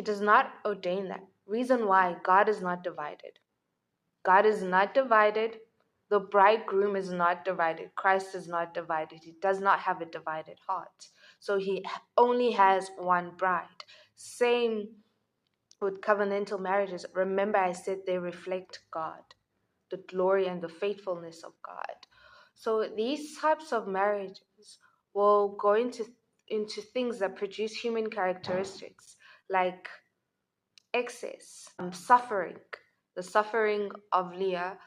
He does not ordain that. Reason why: God is not divided. God is not divided. The bridegroom is not divided. Christ is not divided. He does not have a divided heart. So he only has one bride. Same with covenantal marriages. Remember, I said they reflect God, the glory and the faithfulness of God. So these types of marriages will go into things that produce human characteristics like excess, suffering, the suffering of Leah,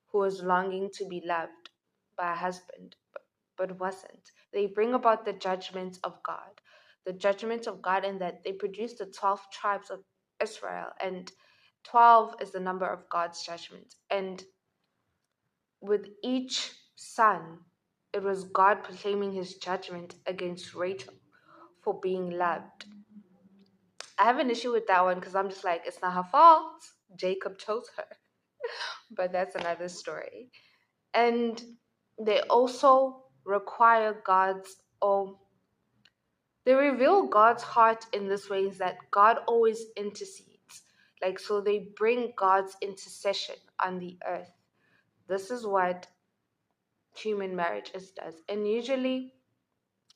who was longing to be loved by a husband, but wasn't. They bring about the judgment of God. The judgment of God, in that they produce the 12 tribes of Israel, and 12 is the number of God's judgment. And with each son, it was God proclaiming his judgment against Rachel for being loved. I have an issue with that one because I'm just like, it's not her fault. Jacob chose her. But that's another story. And they also require they reveal God's heart in this way, is that God always intercedes. Like, so they bring God's intercession on the earth. This is what human marriages does. And usually,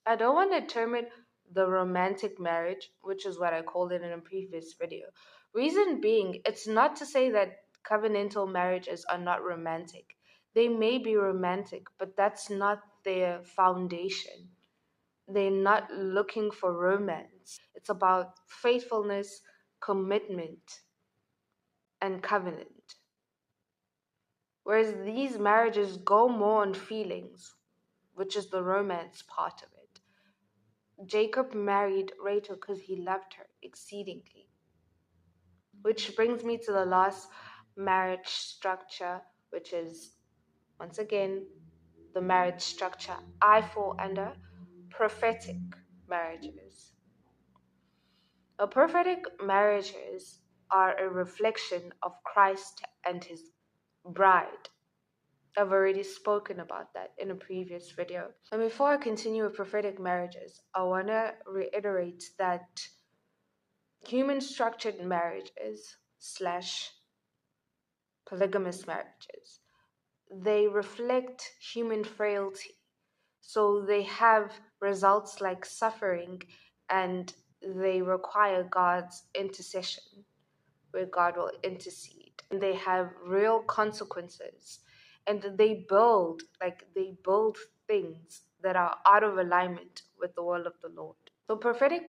I don't want to term it the romantic marriage, which is what I called it in a previous video. Reason being, it's not to say that covenantal marriages are not romantic. They may be romantic, but that's not their foundation. They're not looking for romance. It's about faithfulness, commitment, and covenant. Whereas these marriages go more on feelings, which is the romance part of it. Jacob married Rachel because he loved her exceedingly. Which brings me to the last marriage structure, which is, once again, the marriage structure I fall under: prophetic marriages. Prophetic marriages are a reflection of Christ and his bride. I've already spoken about that in a previous video. And before I continue with prophetic marriages, I want to reiterate that human structured marriages / polygamous marriages, they reflect human frailty. So they have results like suffering, and they require God's intercession, where God will intercede. And they have real consequences. And they build things that are out of alignment with the will of the Lord. So prophetic